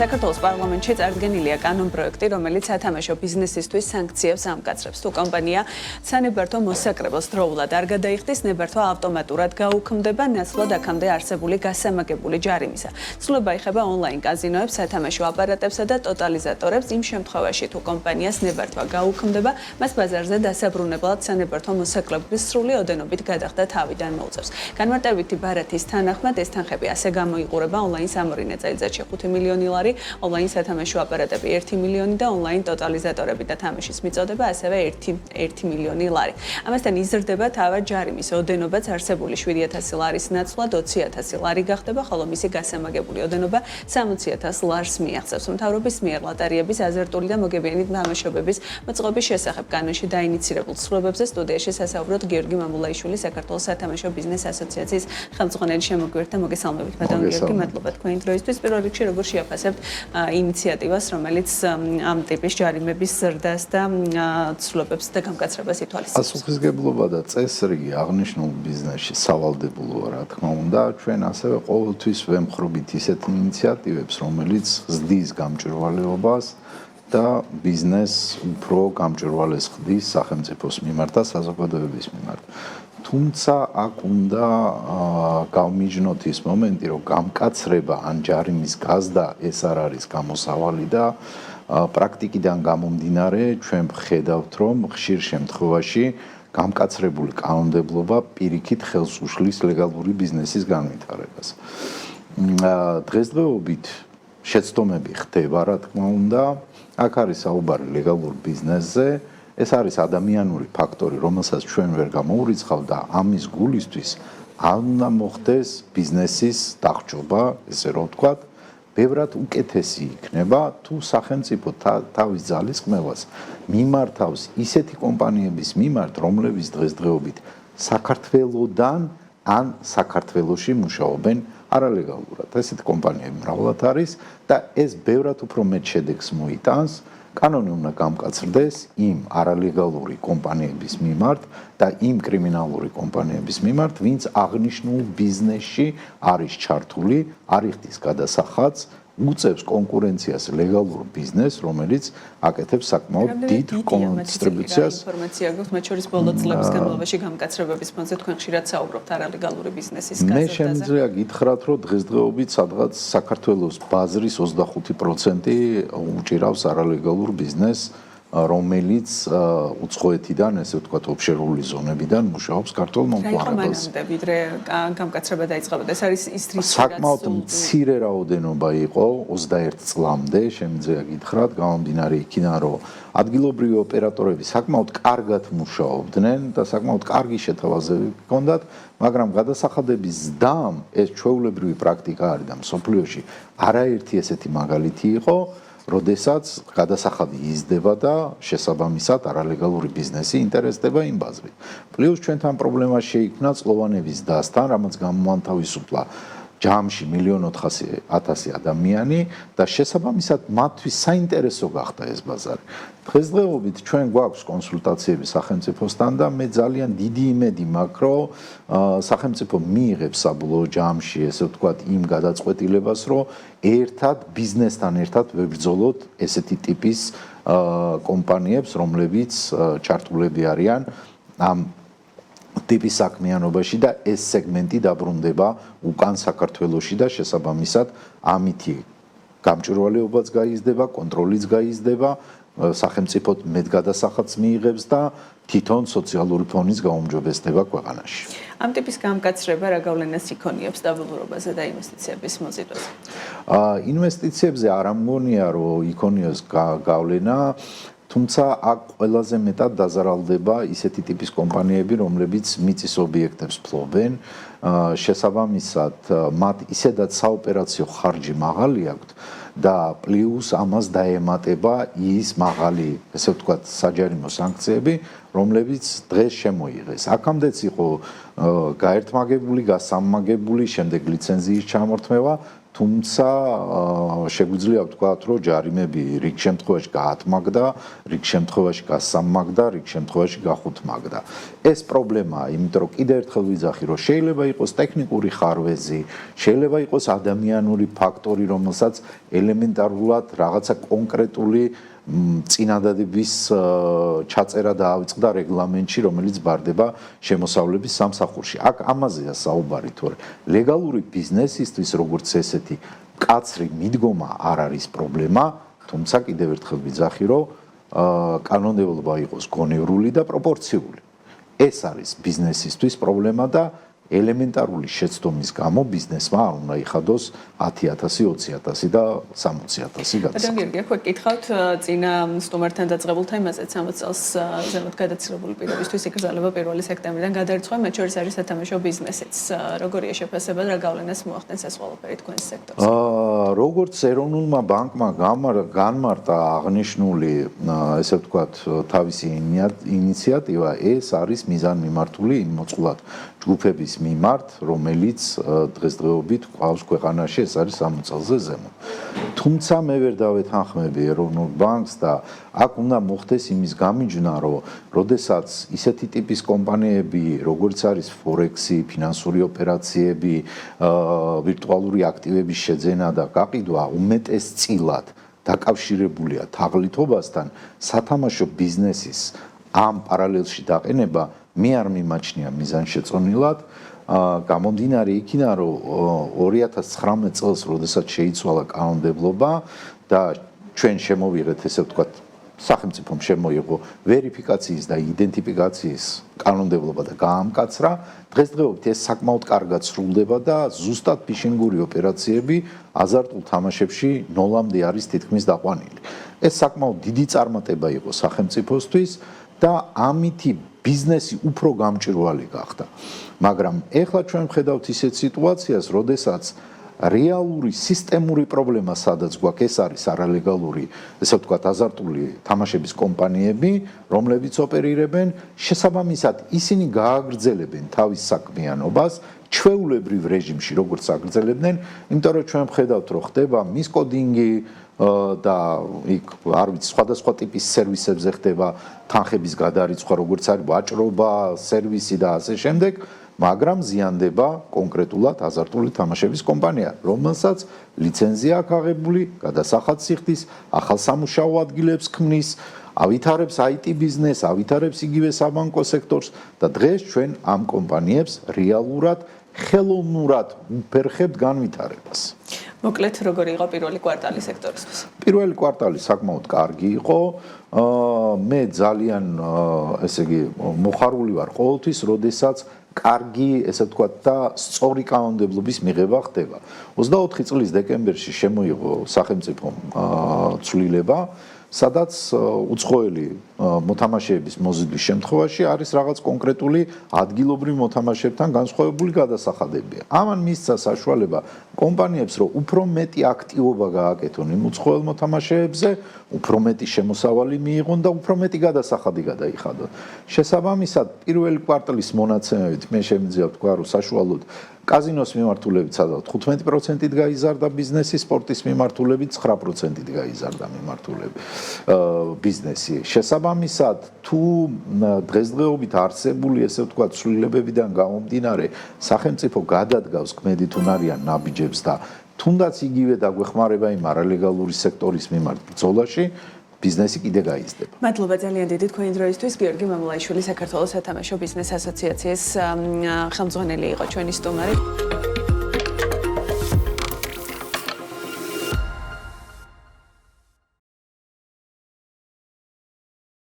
საქართველოს პარლამენტში წარდგენილია კანონპროექტი, რომელიც სათამაშო ბიზნესისთვის სანქციებს ამკაცრებს. თუ კომპანია სანებართვო მოსაკრებელს დროულად არ გადაიხდის, ნებართვა ავტომატურად გაუქმდება ნაცვლად აქამდე არსებული გასამაგებული ჯარიმისა. ცვლილება ეხება ონლაინ კაზინოებს, სათამაშო აპარატებსა და ტოტალიზატორებს. იმ შემთხვევაში, თუ კომპანიას ნებართვა გაუქმდება, მას ბაზარზე დასაბრუნებლად სანებართვო მოსაკრებლის სრული ოდენობით გადახდა თავიდან მოუწევს. განმარტებითი ბარათის თანახმად ეს თანხები ასე გამოიყურება ონლაინ სამორინე წელიწადში 5 მილიონი ლარი, ონლაინ სათამაშო აპარატები 1 მილიონი და ონლაინ ტოტალიზატორები და თამაშის მიწოდება ასევე 1 მილიონი ლარი. ამასთან იზრდება თავად ჯარიმის ოდენობაც არსებული 7,000 ლარის ნაცვლად 20,000 ლარი გახდება, ხოლო მისი გასამაგებული ოდენობა 60,000 ლარს მიაღწევს. მთავრობის მიერ ლოტერიების აზარტული და მოგებიანი თამაშობების მოწყობის შესახებ კანონში დაინიცირებულ ცვლილებებზე სტუდიაში სასაუბროდ გიორგი მამულაიშვილი, საქართველოს სათამაშო ბიზნეს ასოციაციის ხელმძღვანელი შემოგვიერთდა. მოგესალმებით, ბატონო გიორგი, მადლობა თქვენი დროისთვის. პირველ რიგში როგორ შეაფასებთ ინიციატივას, რომელიც ამ ტიპის ჯარიმების ზრდას და ცვლილებებს და გამკაცრებას ითვალისწინებს? პასუხისმგებლობა და წესრიგი აღნიშნულ ბიზნესში სავალდებულოა, რა თქმა უნდა. ჩვენ ასევე ყოველთვის ვემხრობთ ისეთ ინიციატივებს, რომელიც ზრდის გამჭვირვალეობას და ბიზნესს უფრო გამჭვირვალეს ხდის სახელმწიფოს მიმართ და საზოგადოების მიმართ. თუმცა აქ უნდა გავმიჯნოთ ის მომენტი, რომ გამკაცრება ან ჯარიმის გაზდა ეს არ არის გამოსავალი და პრაქტიკიდან გამომდინარე ჩვენ ვხედავთ, რომ ხშირ შემთხვევაში გამკაცრებული კანონმდებლობა პირიქით ხელს უშლის ლეგალური ბიზნესის განვითარებას. დღესდღეობით შეცდომები ხდება, რა თქმა უნდა, აქ არის საუბარი ლეგალურ ბიზნესზე. ეს არის ადამიანური ფაქტორი, რომელსაც ჩვენ ვერ გამოურიცხავთ და ამის გულისთვის არ უნდა მოხდეს ბიზნესის დახრჭობა, ესე რომ ვთქვათ, ბევრად უკეთესი იქნება, თუ სახელმწიფო თავის ძალისხმევას მიმართავს ისეთი კომპანიების მიმართ, რომლებიც დღესდღეობით საქართველოდან ან საქართველოში მუშაობენ არალეგალურად. ესეთი კომპანიები მრავლად არის და ეს ბევრად უფრო მეტ შედეგს მოიტანს. კანონი უნდა გამკაცრდეს იმ არალეგალური კომპანიების მიმართ და იმ კრიმინალური კომპანიების მიმართ, ვინც აღნიშნულ ბიზნესში არის ჩართული, არ იხდის გადასახადს, უწევს კონკურენციას ლეგალურ ბიზნესს, რომელიც აკეთებს საკმაოდ დიდ კონტრიბუციას. ინფორმაცია გვაქვს, მათ შორის ბოლო წლების განმავლობაში გამკაცრებების ფონზე თქვენ ხშირად საუბრობთ არალეგალური ბიზნესის გაზრდაზე. მე შემიძლია გითხრათ, რომ დღესდღეობით სადღაც საქართველოს ბაზრის 25% უჭირავს არალეგალურ ბიზნესს, რომელიც უცხოეთიდან, ესე ვთქვათ, ოფშორული ზონებიდან მუშაობს ქართულ მომხმარებელს. ვიდრე გამკაცრება დაიწყებოდა, ეს არის ის რისკი, საკმაოდ მცირე რაოდენობა იყო 21 წლამდე, შემიძლია გითხრათ, გამომდინარე იქიდან, რომ ადგილობრივი ოპერატორები საკმაოდ კარგად მუშაობდნენ და საკმაოდ კარგი შეთავაზებები ჰქონდათ, მაგრამ გადასახადების ზრდამ ეს ჩვეულებრივი პრაქტიკა არის და მსოფლიოში არაერთი ესეთი მაგალითი იყო, როდესაც გადასახადი იზრდება და შესაბამისად არალეგალური ბიზნესი ინტერესდება იმ ბაზრით. პლუს ჩვენთან პრობლემა შეიქმნა წყლოვანების დასთან, რამაც გამოანთავისუფლა ჯამში 1,400,000 ადამიანი და შესაბამისად მათთვის საინტერესო გახდა ეს ბაზარი. დღესდღეობით ჩვენ გვაქვს კონსულტაციები სახელმწიფოსთან და მე ძალიან დიდი იმედი მაქვს, რომ სახელმწიფო მიიღებს საბოლოო ჯამში, ესე ვთქვათ, იმ გადაწყვეტილებას, რომ ერთად ბიზნესთან ერთად ვებრძოლოთ ესეთი ტიპის კომპანიებს, რომლებიც ჩართულები არიან ამ ტიპის საქმიანობაში და ეს სეგმენტი დაბრუნდება უკან საქართველოში და შესაბამისად ამითი გამჭვირვალეობაც გაიზრდება, კონტროლიც გაიზრდება, სახელმწიფო მეტ გადასახადს მიიღებს და თვითონ სოციალური ფონის გაუმჯობესდება ქვეყანაში. ამ ტიპის გამკაცრება რა გავლენას იქონიებს სტაბილურობაზე და ინვესტიციების მოზიდვაზე? ინვესტიციებზე არ ამგონია, რომ იქონიოს გავლენა, თუმცა აქ ყველაზე მეტად დაზარალდება ისეთი ტიპის კომპანიები, რომლებიც მიწის ობიექტებს ფლობენ, შესაბამისად მათ ისედაც საოპერაციო ხარჯი მაღალი აქვთ და პლუს ამას დაემატება ის მაღალი, ესე ვთქვათ, საჯარიმო სანქციები, რომლებიც დღეს შემოიღეს. აქამდეც იყო გაერთმაგებული, გასამაგებული, შემდეგ ლიცენზიის ჩამორთმევა, თუმცა შეგვიძლია ვთქვათ, რომ ჯარიმები რიგ შემთხვევაში გაათმაგდა, რიგ შემთხვევაში გასამაგდა, რიგ შემთხვევაში გახუთმაგდა. ეს პრობლემაა, იმიტომ რომ კიდევ ერთხელ ვიძახი, რომ შეიძლება იყოს ტექნიკური ხარვეზი, შეიძლება იყოს ადამიანური ფაქტორი, რომელსაც ელემენტარულად რაღაცა კონკრეტული წინადადების ჩაწერა დაავიწყდა რეგლამენტში, რომელიც ბარდება შემოსავლების სამსახურში. აქ ამაზეა საუბარი, თორე ლეგალური ბიზნესისთვის როგორც ესეთი მკაცრი მიდგომა არ არის პრობლემა, თუმცა კიდევ ერთხელ ვიძახი, რომ კანონმდებლობა იყოს გონივრული და პროპორციული. ეს არის ბიზნესისთვის პრობლემა და ელემენტარული შეცდომის გამო ბიზნესმა არ უნდა იხადოს 10,000, 20,000 და 60,000 გადასახადი. ბატონ გიორგი, ახლა გითხავთ წინა სტუმართან დაწყებულთა იმასაც 60 წელს ზემოთ გადაცილებული პირობისთვის იკრძალება 1 სექტემბრიდან გადარიცხვა, მათ შორის არის სათამაშო ბიზნესიც. როგორია შეფასება და რა გავლენას მოახდენს ეს ყველაფერი თქვენს სექტორს? როგორც ეროვნულმა ბანკმა განმარტა აღნიშნული, ესე ვთქვათ, თავისი ინიციატივა, ეს არის მიზანმიმართული იმ მოწყვლად ჯგუფების მიმართ, რომელიც დღესდღეობით ყავს ქვეყანაში, ეს არის 60 წელზე ზემო. თუმცა მე ვერ დავეთანხმები ეროვნულ ბანკს და აქ უნდა მოხდეს იმის გამიჯვნა, რომ როდესაც ისეთი ტიპის კომპანიები, როგორც არის ფორექსი, ფინანსური ოპერაციები, ვირტუალური აქტივების შეძენა და გაყიდვა უმეტესწილად დაკავშირებულია თაღლითობასთან, სათამაშო ბიზნესის ამ პარალელში დაყენება მე არ მიმაჩნია მიზანშეწონილად, გამომდინარე იქიდან, რომ 2019 წელს, როდესაც შეიცვალა კანონმდებლობა და ჩვენ შემოვიღეთ, ესე ვთქვათ, სახელმწიფომ შემოიღო ვერიფიკაციის და იდენტიფიკაციის კანონმდებლობა და გაამკაცრა, დღესდღეობით ეს საკმაოდ კარგად სრულდება და ზუსტად ფიშინგური ოპერაციები აზარტულ თამაშებში ნოლამდე არის თითქმის დაყვანილი. ეს საკმაოდ დიდი წარმატება იყო სახელმწიფოსთვის და ამითი ბიზნესი უფრო გამჭვირვალე გახდა. მაგრამ ეხლა ჩვენ ვხედავთ ისეთ სიტუაციას, როდესაც რეალური სისტემური პრობლემა სადაც გვაქვს, ეს არის არალეგალური, ესე ვთქვათ, აზარტული თამაშების კომპანიები, რომლებიც ოპერირებენ, შესაბამისად ისინი გააგრძელებენ თავის საქმიანობას ჩვეულებრივ რეჟიმში, როგორც აგრძელებდნენ, იმიტომ რომ ჩვენ ვხედავთ, რომ ხდება მისკოდინგი და იქ არ ვიცი, სხვადასხვა ტიპის სერვისებზე ხდება თანხების გადარიცხვა, როგორც არის ვაჭრობა, სერვისი და ასე შემდეგ, მაგრამ ზიანდება კონკრეტულად აზარტული თამაშების კომპანია, რომელსაც ლიცენზია აქვს აღებული, გადასახადს იხდის, ახალ სამუშაო ადგილებს ქმნის, ავითარებს IT ბიზნესს, ავითარებს იგივე საბანკო სექტორს და დღეს ჩვენ ამ კომპანიებს რეალურად ხელოვნურად უფერხებთ განვითარებას. მოკლედ, როგორი იყო პირველი კვარტალი სექტორისთვის? პირველი კვარტალი საკმაოდ კარგი იყო. მე ძალიან, ესე იგი, მოხარული ვარ ყოველთვის, როდესაც კარგი, ესე ვთქვათ, და სწორი კანონმდებლობის მიღება ხდება. 24 წლის დეკემბერში შემოიღო სახელმწიფომ ცვლილება, სადაც უცხოელი მოთამაშეების მოზიდვის შემთხვევაში არის რაღაც კონკრეტული ადგილობრივ მოთამაშეებთან განსხვავებული გადასახადებია. ამან მისცა საშუალება კომპანიებს, რომ უფრო მეტი აქტივობა გააკეთონ იმ უცხოელ მოთამაშეებზე, უფრო მეტი შემოსავალი მიიღონ და უფრო მეტი გადასახადი გადაიხადონ. შესაბამისად, პირველი კვარტალის მონაცემებით მე შემიძლია ვთქვა, რომ საშუალოდ კაზინოს მიმართულებით სადღაც 15%-ით გაიზარდა ბიზნესი, სპორტის მიმართულებით 9%-ით გაიზარდა ბიზნესი. შესაბამისად, თუ დღესდღეობით არსებული, ესე ვთქვათ, ცვლილებებიდან გამომდინარე, სახელმწიფო გადადგავს ქმედით უნარიან ნაბიჯებს და თუნდაც იგივე დაგვეხმარება იმ არალეგალური სექტორის მიმართ ბრძოლაში, ბიზნესი კიდე გაიზრდება. მადლობა ძალიან დიდი თქვენი დროისთვის. გიორგი მამულაიშვილი, საქართველოს სათამაშო ბიზნეს ასოციაციის ხელმძღვანელი იყო ჩვენი სტუმარი.